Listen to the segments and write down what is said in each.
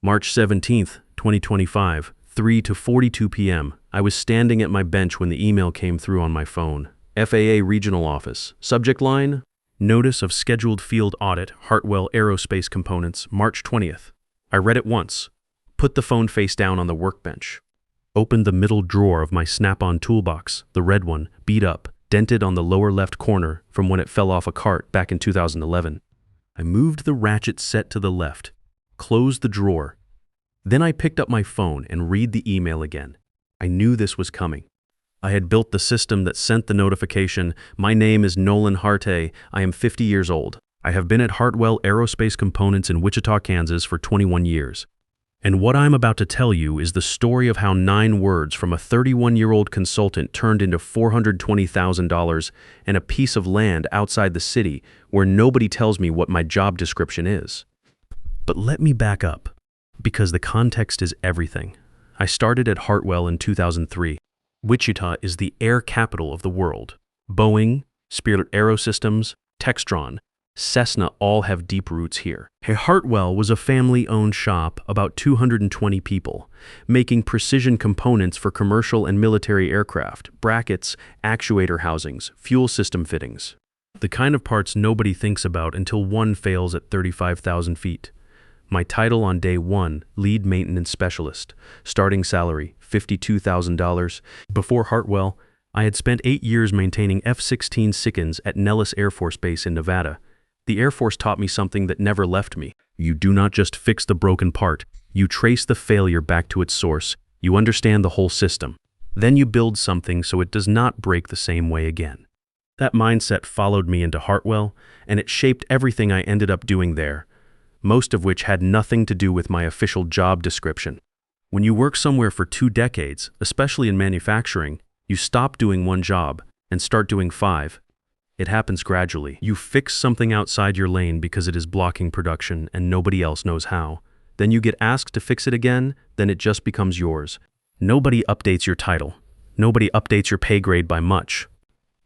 March 17th, 2025, 3 to 42 p.m. I was standing at my bench when the email came through on my phone. FAA Regional Office. Subject line: Notice of Scheduled Field Audit, Hartwell Aerospace Components, March 20th. I read it once, put the phone face down on the workbench, opened the middle drawer of my Snap-on toolbox, the red one, beat up, dented on the lower left corner from when it fell off a cart back in 2011. I moved the ratchet set to the left, closed the drawer. Then I picked up my phone and read the email again. I knew this was coming. I had built the system that sent the notification: "My name is Nolan Harte. I am 50 years old. I have been at Hartwell Aerospace Components in Wichita, Kansas for 21 years. And what I'm about to tell you is the story of how 9 words from a 31-year-old consultant turned into $420,000 and a piece of land outside the city where nobody tells me what my job description is." But let me back up, because the context is everything. I started at Hartwell in 2003. Wichita is the air capital of the world. Boeing, Spirit Aerosystems, Textron, Cessna all have deep roots here. Hartwell was a family-owned shop, about 220 people, making precision components for commercial and military aircraft, brackets, actuator housings, fuel system fittings. The kind of parts nobody thinks about until one fails at 35,000 feet. My title on day 1, Lead Maintenance Specialist. Starting salary, $52,000. Before Hartwell, I had spent 8 years maintaining F-16 Sickens at Nellis Air Force Base in Nevada. The Air Force taught me something that never left me. You do not just fix the broken part. You trace the failure back to its source. You understand the whole system. Then you build something so it does not break the same way again. That mindset followed me into Hartwell, and it shaped everything I ended up doing there, most of which had nothing to do with my official job description. When you work somewhere for 2 decades, especially in manufacturing, you stop doing one job and start doing 5. It happens gradually. You fix something outside your lane because it is blocking production and nobody else knows how. Then you get asked to fix it again, then it just becomes yours. Nobody updates your title. Nobody updates your pay grade by much.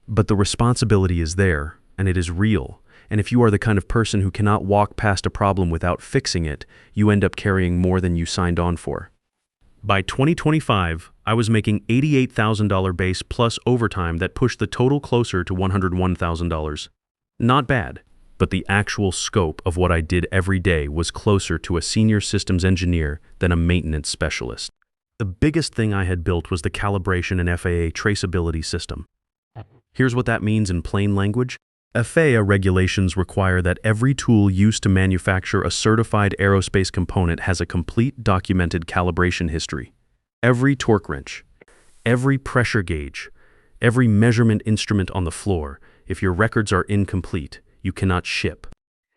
But the responsibility is there, and it is real. And if you are the kind of person who cannot walk past a problem without fixing it, you end up carrying more than you signed on for. By 2025, I was making $88,000 base plus overtime that pushed the total closer to $101,000. Not bad, but the actual scope of what I did every day was closer to a senior systems engineer than a maintenance specialist. The biggest thing I had built was the calibration and FAA traceability system. Here's what that means in plain language. FAA regulations require that every tool used to manufacture a certified aerospace component has a complete documented calibration history. Every torque wrench, every pressure gauge, every measurement instrument on the floor. If your records are incomplete, you cannot ship.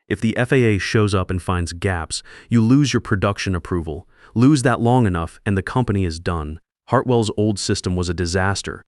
If the FAA shows up and finds gaps, you lose your production approval. Lose that long enough and the company is done. Hartwell's old system was a disaster.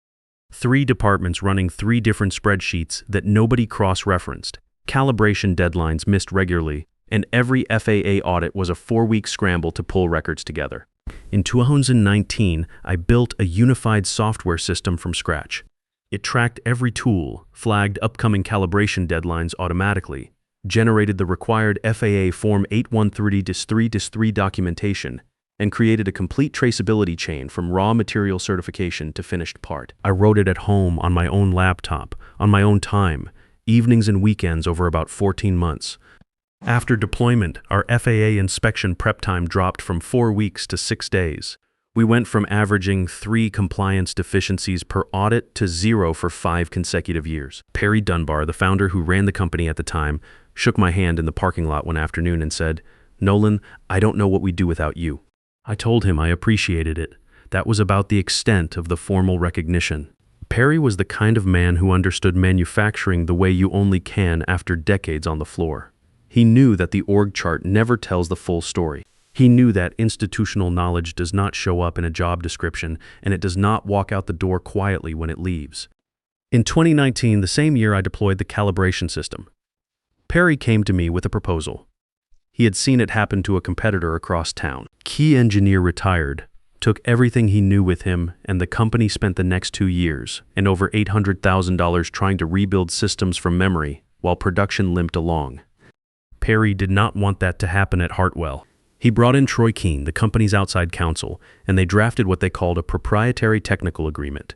3 departments running 3 different spreadsheets that nobody cross-referenced, calibration deadlines missed regularly, and every FAA audit was a 4-week scramble to pull records together. In 2019, I built a unified software system from scratch. It tracked every tool, flagged upcoming calibration deadlines automatically, generated the required FAA Form 813-3-3 documentation, and created a complete traceability chain from raw material certification to finished part. I wrote it at home on my own laptop, on my own time, evenings and weekends over about 14 months. After deployment, our FAA inspection prep time dropped from 4 weeks to 6 days. We went from averaging 3 compliance deficiencies per audit to 0 for 5 consecutive years. Perry Dunbar, the founder who ran the company at the time, shook my hand in the parking lot one afternoon and said, "Nolan, I don't know what we'd do without you." I told him I appreciated it. That was about the extent of the formal recognition. Perry was the kind of man who understood manufacturing the way you only can after decades on the floor. He knew that the org chart never tells the full story. He knew that institutional knowledge does not show up in a job description, and it does not walk out the door quietly when it leaves. In 2019, the same year I deployed the calibration system, Perry came to me with a proposal. He had seen it happen to a competitor across town. Key engineer retired, took everything he knew with him, and the company spent the next 2 years and over $800,000 trying to rebuild systems from memory while production limped along. Perry did not want that to happen at Hartwell. He brought in Troy Keane, the company's outside counsel, and they drafted what they called a proprietary technical agreement.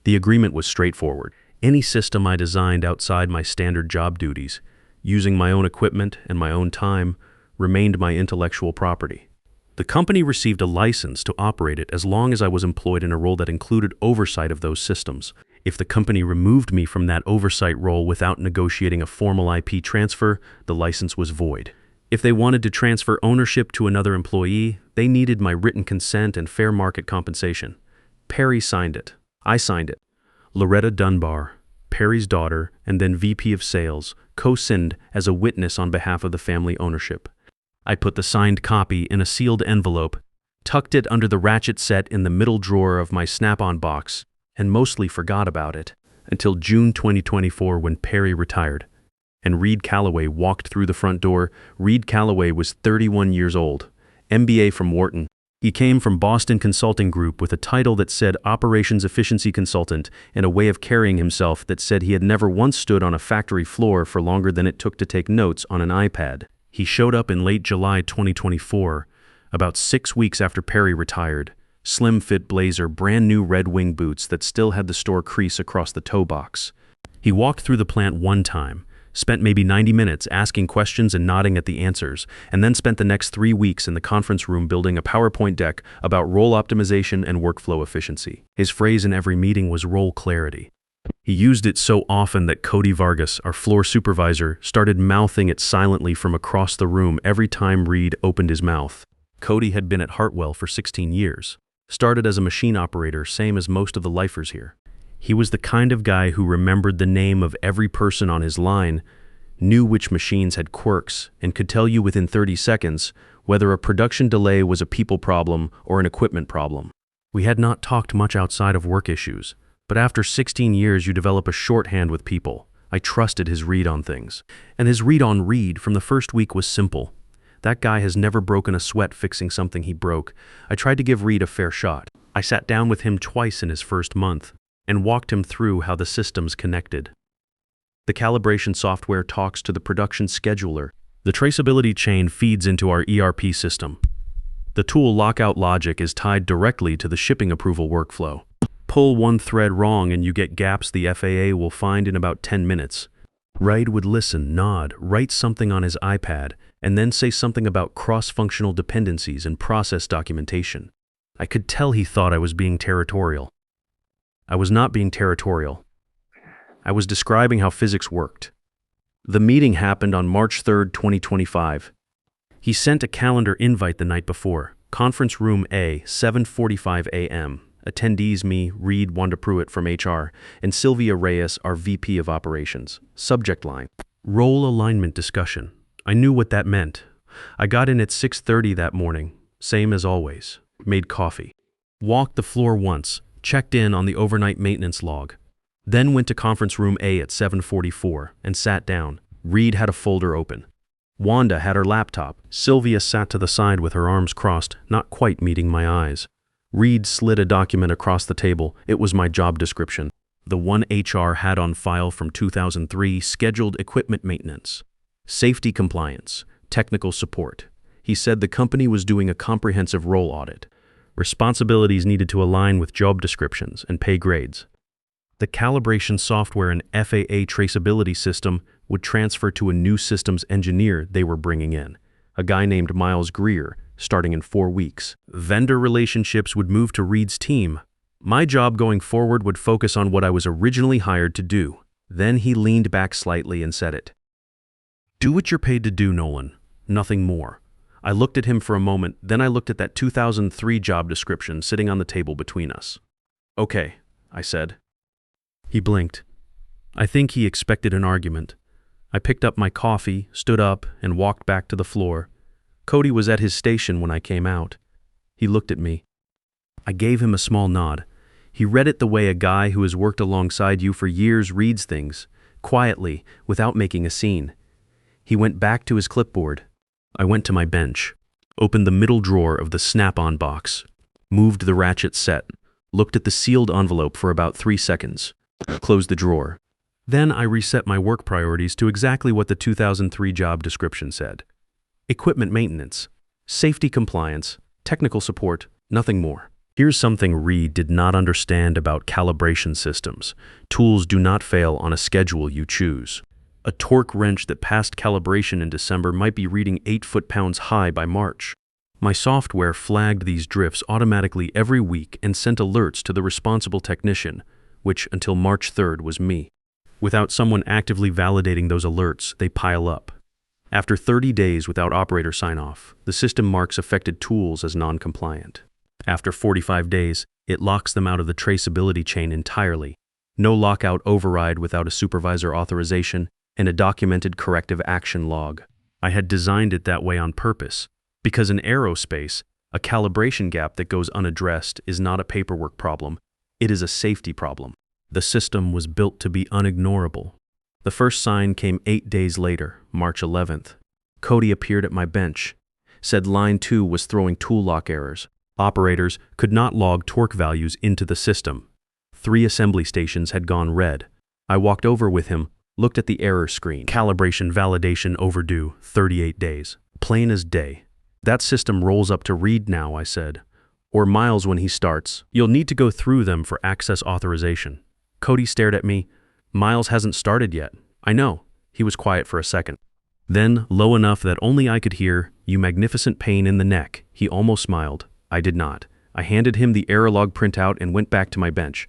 The agreement was straightforward. Any system I designed outside my standard job duties, using my own equipment and my own time, remained my intellectual property. The company received a license to operate it as long as I was employed in a role that included oversight of those systems. If the company removed me from that oversight role without negotiating a formal IP transfer, the license was void. If they wanted to transfer ownership to another employee, they needed my written consent and fair market compensation. Perry signed it. I signed it. Loretta Dunbar, Perry's daughter and then VP of Sales, co-signed as a witness on behalf of the family ownership. I put the signed copy in a sealed envelope, tucked it under the ratchet set in the middle drawer of my Snap-on box, and mostly forgot about it until June 2024 when Perry retired. And Reed Calloway walked through the front door. Reed Calloway was 31 years old, MBA from Wharton. He came from Boston Consulting Group with a title that said Operations Efficiency Consultant and a way of carrying himself that said he had never once stood on a factory floor for longer than it took to take notes on an iPad. He showed up in late July 2024, about 6 weeks after Perry retired. Slim fit blazer, brand new Red Wing boots that still had the store crease across the toe box. He walked through the plant one time, spent maybe 90 minutes asking questions and nodding at the answers, and then spent the next 3 weeks in the conference room building a PowerPoint deck about role optimization and workflow efficiency. His phrase in every meeting was role clarity. He used it so often that Cody Vargas, our floor supervisor, started mouthing it silently from across the room every time Reed opened his mouth. Cody had been at Hartwell for 16 years. Started as a machine operator, same as most of the lifers here. He was the kind of guy who remembered the name of every person on his line, knew which machines had quirks, and could tell you within 30 seconds whether a production delay was a people problem or an equipment problem. We had not talked much outside of work issues, but after 16 years you develop a shorthand with people. I trusted his read on things. And his read on Reed from the first week was simple. That guy has never broken a sweat fixing something he broke. I tried to give Reed a fair shot. I sat down with him twice in his first month and walked him through how the systems connected. The calibration software talks to the production scheduler. The traceability chain feeds into our ERP system. The tool lockout logic is tied directly to the shipping approval workflow. Pull one thread wrong and you get gaps the FAA will find in about 10 minutes. Reed would listen, nod, write something on his iPad, and then say something about cross-functional dependencies and process documentation. I could tell he thought I was being territorial. I was not being territorial. I was describing how physics worked. The meeting happened on March 3, 2025. He sent a calendar invite the night before. Conference Room A, 7:45 a.m. Attendees me, Reed, Wanda Pruitt from HR, and Sylvia Reyes, our VP of Operations. Subject line: Role alignment discussion. I knew what that meant. I got in at 6:30 that morning, same as always. Made coffee. Walked the floor once, checked in on the overnight maintenance log. Then went to Conference Room A at 7:44 and sat down. Reed had a folder open. Wanda had her laptop. Sylvia sat to the side with her arms crossed, not quite meeting my eyes. Reed slid a document across the table. It was my job description. The one HR had on file from 2003, scheduled equipment maintenance, safety compliance, technical support. He said the company was doing a comprehensive role audit. Responsibilities needed to align with job descriptions and pay grades. The calibration software and FAA traceability system would transfer to a new systems engineer they were bringing in, a guy named Miles Greer, starting in 4 weeks. Vendor relationships would move to Reed's team. My job going forward would focus on what I was originally hired to do. Then he leaned back slightly and said it. Do what you're paid to do, Nolan. Nothing more. I looked at him for a moment, then I looked at that 2003 job description sitting on the table between us. Okay, I said. He blinked. I think he expected an argument. I picked up my coffee, stood up, and walked back to the floor. Cody was at his station when I came out. He looked at me. I gave him a small nod. He read it the way a guy who has worked alongside you for years reads things, quietly, without making a scene. He went back to his clipboard. I went to my bench, opened the middle drawer of the Snap-on box, moved the ratchet set, looked at the sealed envelope for about 3 seconds, closed the drawer. Then I reset my work priorities to exactly what the 2003 job description said. Equipment maintenance. Safety compliance, technical support, nothing more. Here's something Reed did not understand about calibration systems. Tools do not fail on a schedule you choose. A torque wrench that passed calibration in December might be reading 8 foot-pounds high by March. My software flagged these drifts automatically every week and sent alerts to the responsible technician, which until March 3rd was me. Without someone actively validating those alerts, they pile up. After 30 days without operator sign-off, the system marks affected tools as non-compliant. After 45 days, it locks them out of the traceability chain entirely. No lockout override without a supervisor authorization, and a documented corrective action log. I had designed it that way on purpose, because in aerospace, a calibration gap that goes unaddressed is not a paperwork problem, it is a safety problem. The system was built to be unignorable. The first sign came 8 days later, March 11th. Cody appeared at my bench, said line 2 was throwing tool lock errors. Operators could not log torque values into the system. 3 assembly stations had gone red. I walked over with him, looked at the error screen. Calibration validation overdue, 38 days. Plain as day. That system rolls up to Reed now, I said. Or Miles when he starts. You'll need to go through them for access authorization. Cody stared at me. Miles hasn't started yet. I know. He was quiet for a second. Then, low enough that only I could hear, "You magnificent pain in the neck," he almost smiled. I did not. I handed him the error log printout and went back to my bench.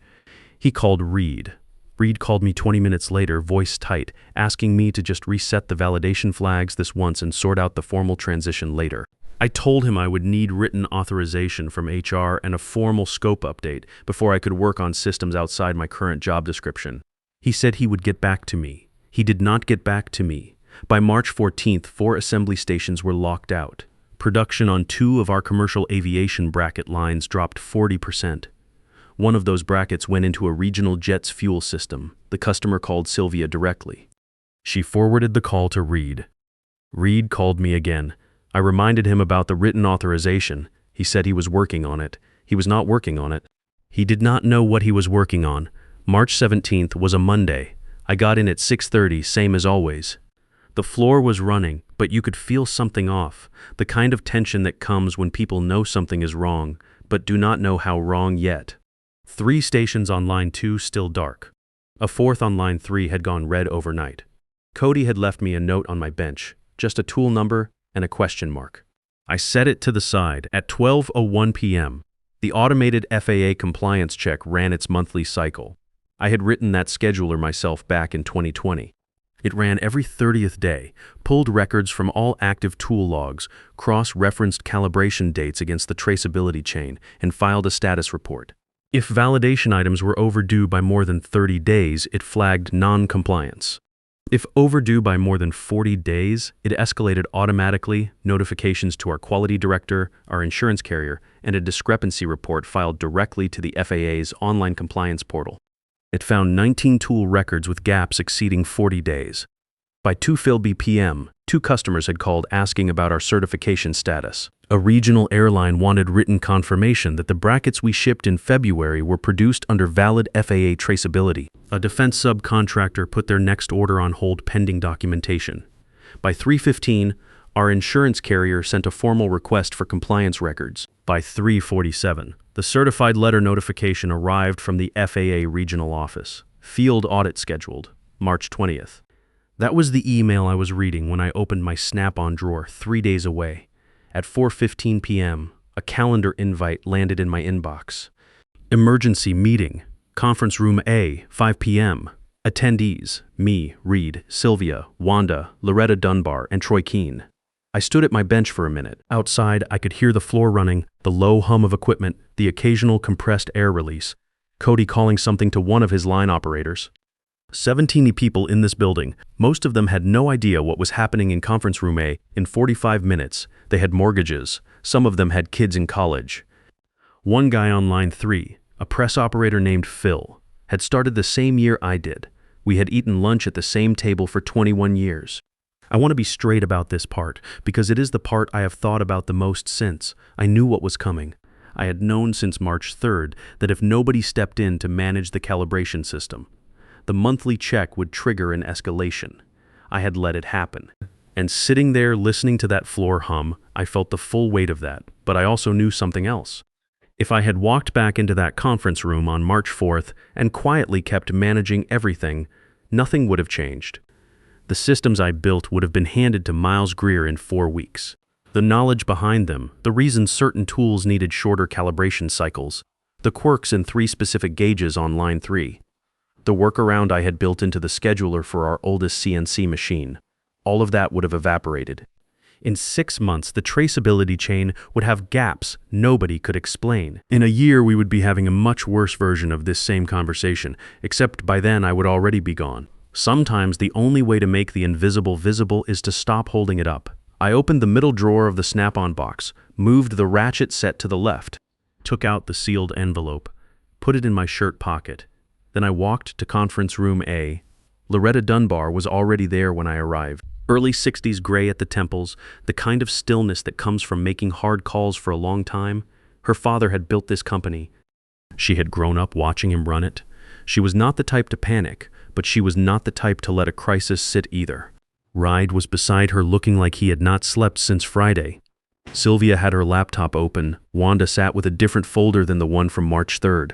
He called Reed. Reed called me 20 minutes later, voice tight, asking me to just reset the validation flags this once and sort out the formal transition later. I told him I would need written authorization from HR and a formal scope update before I could work on systems outside my current job description. He said he would get back to me. He did not get back to me. By March 14th, 4 assembly stations were locked out. Production on 2 of our commercial aviation bracket lines dropped 40%. One of those brackets went into a regional jet's fuel system. The customer called Sylvia directly. She forwarded the call to Reed. Reed called me again. I reminded him about the written authorization. He said he was working on it. He was not working on it. He did not know what he was working on. March 17th was a Monday. I got in at 6:30, same as always. The floor was running, but you could feel something off, the kind of tension that comes when people know something is wrong, but do not know how wrong yet. 3 stations on line 2 still dark. A 4th on line 3 had gone red overnight. Cody had left me a note on my bench, just a tool number and a question mark. I set it to the side. At 12:01 p.m., the automated FAA compliance check ran its monthly cycle. I had written that scheduler myself back in 2020. It ran every 30th day, pulled records from all active tool logs, cross-referenced calibration dates against the traceability chain, and filed a status report. If validation items were overdue by more than 30 days, it flagged non-compliance. If overdue by more than 40 days, it escalated automatically, notifications to our quality director, our insurance carrier, and a discrepancy report filed directly to the FAA's online compliance portal. It found 19 tool records with gaps exceeding 40 days. By 2:50 p.m., 2 customers had called asking about our certification status. A regional airline wanted written confirmation that the brackets we shipped in February were produced under valid FAA traceability. A defense subcontractor put their next order on hold pending documentation. By 3:15, our insurance carrier sent a formal request for compliance records. By 3:47, the certified letter notification arrived from the FAA regional office. Field audit scheduled, March 20th. That was the email I was reading when I opened my Snap-on drawer 3 days away. At 4:15 p.m., a calendar invite landed in my inbox. Emergency meeting, conference room A, 5 p.m. Attendees, me, Reed, Sylvia, Wanda, Loretta Dunbar, and Troy Keene. I stood at my bench for a minute. Outside, I could hear the floor running, the low hum of equipment, the occasional compressed air release. Cody calling something to one of his line operators. 17 people in this building. Most of them had no idea what was happening in conference room A in 45 minutes. They had mortgages. Some of them had kids in college. One guy on line 3, a press operator named Phil, had started the same year I did. We had eaten lunch at the same table for 21 years. I want to be straight about this part, because it is the part I have thought about the most since. I knew what was coming. I had known since March 3rd that if nobody stepped in to manage the calibration system, the monthly check would trigger an escalation. I had let it happen. And sitting there listening to that floor hum, I felt the full weight of that, but I also knew something else. If I had walked back into that conference room on March 4th and quietly kept managing everything, nothing would have changed. The systems I built would have been handed to Miles Greer in 4 weeks. The knowledge behind them, the reason certain tools needed shorter calibration cycles, the quirks in 3 specific gauges on line 3, the workaround I had built into the scheduler for our oldest CNC machine, all of that would have evaporated. In 6 months, the traceability chain would have gaps nobody could explain. In a year, we would be having a much worse version of this same conversation, except by then I would already be gone. Sometimes the only way to make the invisible visible is to stop holding it up. I opened the middle drawer of the Snap-on box, moved the ratchet set to the left, took out the sealed envelope, put it in my shirt pocket. Then I walked to conference room A. Loretta Dunbar was already there when I arrived. Early 60s gray at the temples, the kind of stillness that comes from making hard calls for a long time. Her father had built this company. She had grown up watching him run it. She was not the type to panic, but she was not the type to let a crisis sit either. Reid was beside her looking like he had not slept since Friday. Sylvia had her laptop open. Wanda sat with a different folder than the one from March 3rd.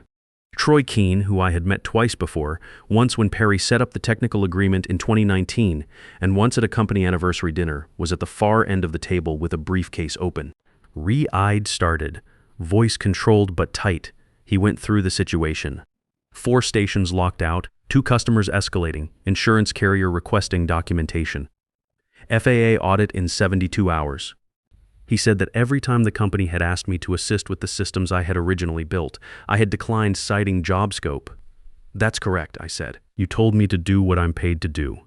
Troy Keene, who I had met twice before, once when Perry set up the technical agreement in 2019, and once at a company anniversary dinner, was at the far end of the table with a briefcase open. Reid started, voice controlled but tight. He went through the situation. 4 stations locked out, 2 customers escalating, insurance carrier requesting documentation. FAA audit in 72 hours. He said that every time the company had asked me to assist with the systems I had originally built, I had declined citing job scope. That's correct, I said. You told me to do what I'm paid to do.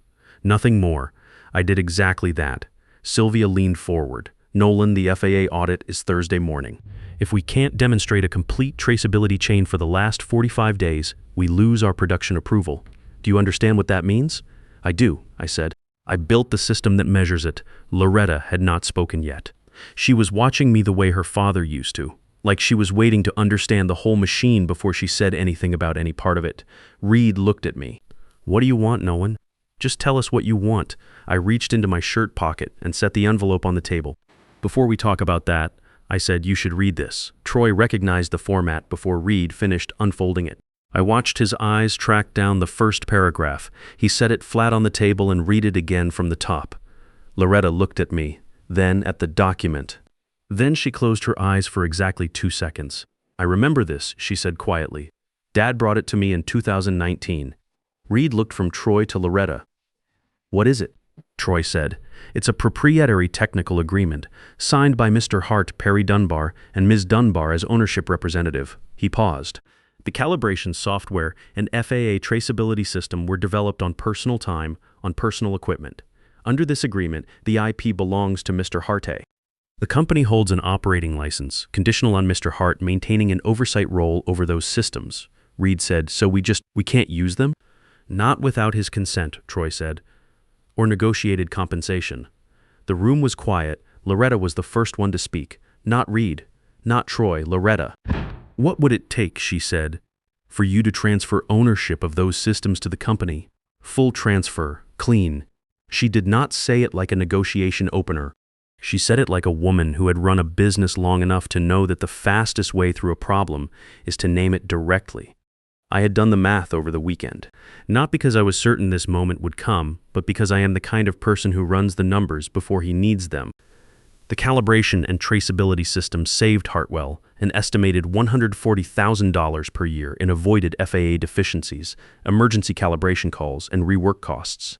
Nothing more. I did exactly that. Sylvia leaned forward. Nolan, the FAA audit is Thursday morning. If we can't demonstrate a complete traceability chain for the last 45 days, we lose our production approval. Do you understand what that means? I do, I said. I built the system that measures it. Loretta had not spoken yet. She was watching me the way her father used to, like she was waiting to understand the whole machine before she said anything about any part of it. Reid looked at me. What do you want, Nolan? Just tell us what you want. I reached into my shirt pocket and set the envelope on the table. Before we talk about that, I said you should read this. Troy recognized the format before Reid finished unfolding it. I watched his eyes track down the first paragraph. He set it flat on the table and read it again from the top. Loretta looked at me, then at the document. Then she closed her eyes for exactly 2 seconds. I remember this, she said quietly. Dad brought it to me in 2019. Reid looked from Troy to Loretta. What is it? Troy said. It's a proprietary technical agreement, signed by Mr. Hart, Perry Dunbar, and Ms. Dunbar as ownership representative. He paused. The calibration software and FAA traceability system were developed on personal time, on personal equipment. Under this agreement, the IP belongs to Mr. Harte. The company holds an operating license, conditional on Mr. Hart maintaining an oversight role over those systems. Reid said, so we can't use them? Not without his consent, Troy said, or negotiated compensation. The room was quiet. Loretta was the first one to speak. Not Reid, not Troy, Loretta. What would it take, she said, for you to transfer ownership of those systems to the company? Full transfer, clean. She did not say it like a negotiation opener. She said it like a woman who had run a business long enough to know that the fastest way through a problem is to name it directly. I had done the math over the weekend, not because I was certain this moment would come, but because I am the kind of person who runs the numbers before he needs them. The calibration and traceability system saved Hartwell an estimated $140,000 per year in avoided FAA deficiencies, emergency calibration calls, and rework costs.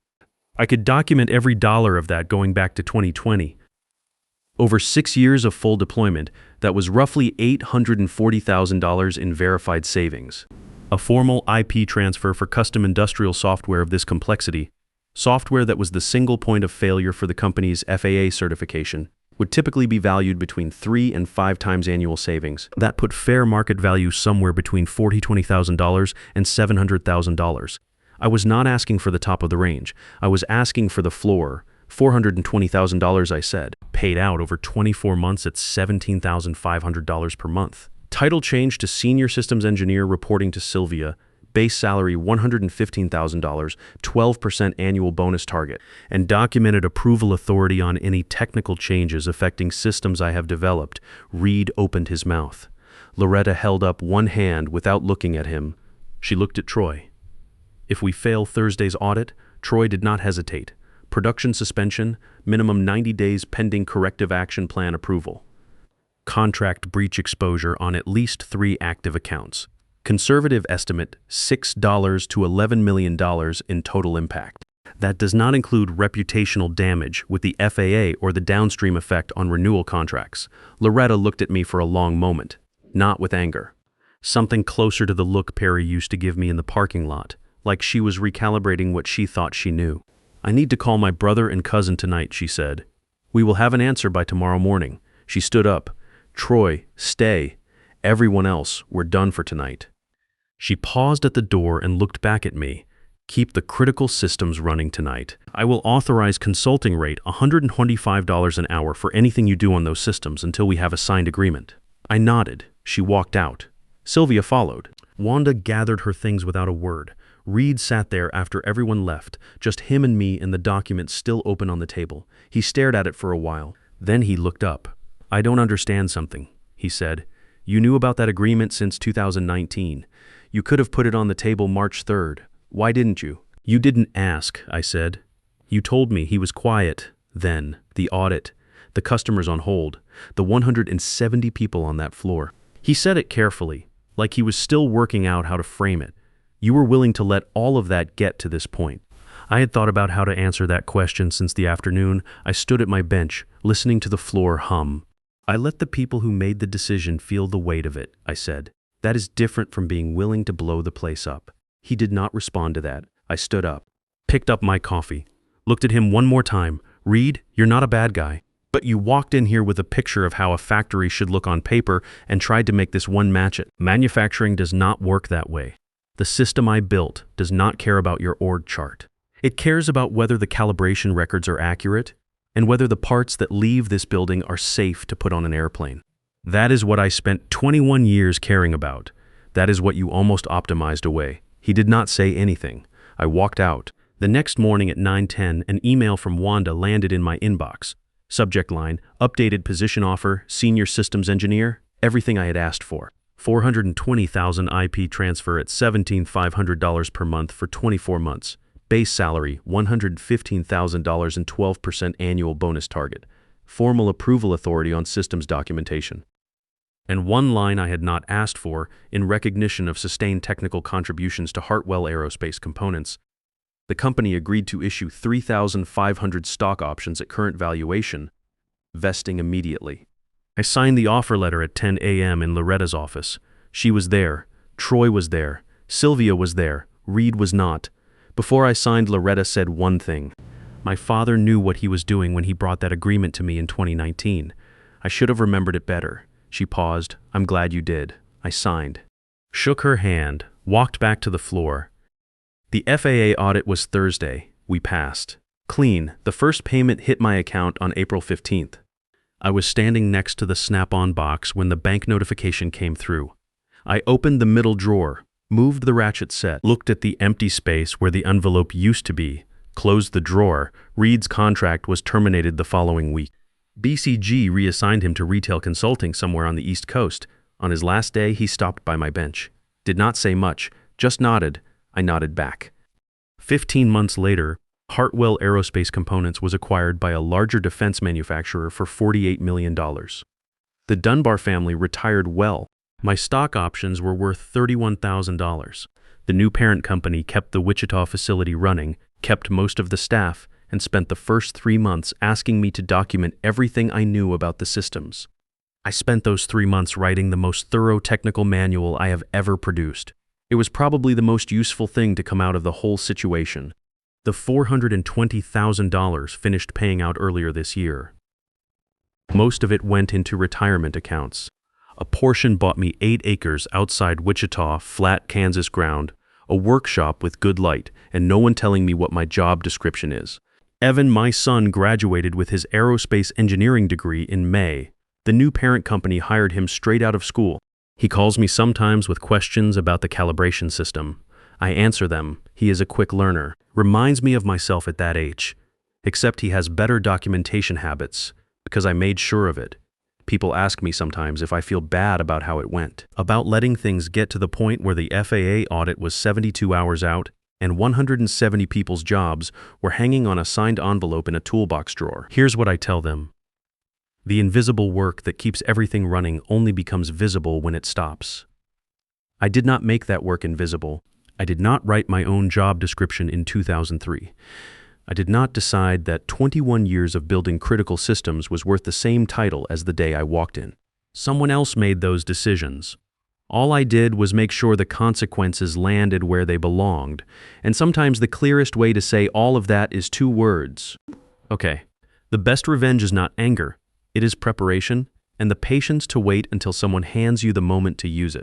I could document every dollar of that going back to 2020. Over 6 years of full deployment, that was roughly $840,000 in verified savings. A formal IP transfer for custom industrial software of this complexity, software that was the single point of failure for the company's FAA certification, would typically be valued between 3 and 5 times annual savings. That put fair market value somewhere between $40,000 and $700,000. I was not asking for the top of the range. I was asking for the floor, $420,000, I said, paid out over 24 months at $17,500 per month. Title change to Senior Systems Engineer reporting to Sylvia, base salary $115,000, 12% annual bonus target, and documented approval authority on any technical changes affecting systems I have developed. Reed opened his mouth. Loretta held up one hand without looking at him. She looked at Troy. If we fail Thursday's audit, Troy did not hesitate. Production suspension, minimum 90 days pending corrective action plan approval. Contract breach exposure on at least 3 active accounts. Conservative estimate, $6 to $11 million in total impact. That does not include reputational damage with the FAA or the downstream effect on renewal contracts. Loretta looked at me for a long moment, not with anger. Something closer to the look Perry used to give me in the parking lot, like she was recalibrating what she thought she knew. I need to call my brother and cousin tonight, she said. We will have an answer by tomorrow morning. She stood up. Troy, stay. Everyone else, we're done for tonight. She paused at the door and looked back at me. Keep the critical systems running tonight. I will authorize consulting rate $125 an hour for anything you do on those systems until we have a signed agreement. I nodded. She walked out. Sylvia followed. Wanda gathered her things without a word. Reed sat there after everyone left, just him and me and the document still open on the table. He stared at it for a while. Then he looked up. I don't understand something, he said. You knew about that agreement since 2019. You could have put it on the table March 3rd. Why didn't you? You didn't ask, I said. You told me he was quiet. Then, the audit, the customers on hold, the 170 people on that floor. He said it carefully, like he was still working out how to frame it. You were willing to let all of that get to this point. I had thought about how to answer that question since the afternoon. I stood at my bench, listening to the floor hum. I let the people who made the decision feel the weight of it, I said. That is different from being willing to blow the place up. He did not respond to that. I stood up, picked up my coffee, looked at him one more time. Reed, you're not a bad guy, but you walked in here with a picture of how a factory should look on paper and tried to make this one match it. Manufacturing does not work that way. The system I built does not care about your org chart. It cares about whether the calibration records are accurate and whether the parts that leave this building are safe to put on an airplane. That is what I spent 21 years caring about. That is what you almost optimized away. He did not say anything. I walked out. The next morning at 9:10, an email from Wanda landed in my inbox. Subject line, updated position offer, senior systems engineer, everything I had asked for. $420,000 IP transfer at $17,500 per month for 24 months. Base salary, $115,000 and 12% annual bonus target. Formal approval authority on systems documentation. And one line I had not asked for, in recognition of sustained technical contributions to Hartwell Aerospace Components. The company agreed to issue 3,500 stock options at current valuation, vesting immediately. I signed the offer letter at 10 a.m. in Loretta's office. She was there. Troy was there. Sylvia was there. Reed was not. Before I signed, Loretta said one thing. My father knew what he was doing when he brought that agreement to me in 2019. I should have remembered it better. She paused. I'm glad you did. I signed. Shook her hand. Walked back to the floor. The FAA audit was Thursday. We passed. Clean. The first payment hit my account on April 15th. I was standing next to the Snap-on box when the bank notification came through. I opened the middle drawer, moved the ratchet set, looked at the empty space where the envelope used to be, closed the drawer. Reed's contract was terminated the following week. BCG reassigned him to retail consulting somewhere on the East Coast. On his last day, he stopped by my bench. Did not say much, just nodded. I nodded back. 15 months later, Hartwell Aerospace Components was acquired by a larger defense manufacturer for $48 million. The Dunbar family retired well. My stock options were worth $31,000. The new parent company kept the Wichita facility running, kept most of the staff, and spent the first 3 months asking me to document everything I knew about the systems. I spent those 3 months writing the most thorough technical manual I have ever produced. It was probably the most useful thing to come out of the whole situation. The $420,000 finished paying out earlier this year. Most of it went into retirement accounts. A portion bought me 8 acres outside Wichita, flat Kansas ground, a workshop with good light, and no one telling me what my job description is. Evan, my son, graduated with his aerospace engineering degree in May. The new parent company hired him straight out of school. He calls me sometimes with questions about the calibration system. I answer them. He is a quick learner. Reminds me of myself at that age. Except he has better documentation habits, because I made sure of it. People ask me sometimes if I feel bad about how it went. About letting things get to the point where the FAA audit was 72 hours out, and 170 people's jobs were hanging on a signed envelope in a toolbox drawer. Here's what I tell them. The invisible work that keeps everything running only becomes visible when it stops. I did not make that work invisible. I did not write my own job description in 2003. I did not decide that 21 years of building critical systems was worth the same title as the day I walked in. Someone else made those decisions. All I did was make sure the consequences landed where they belonged, and sometimes the clearest way to say all of that is 2 words. Okay, the best revenge is not anger. It is preparation and the patience to wait until someone hands you the moment to use it.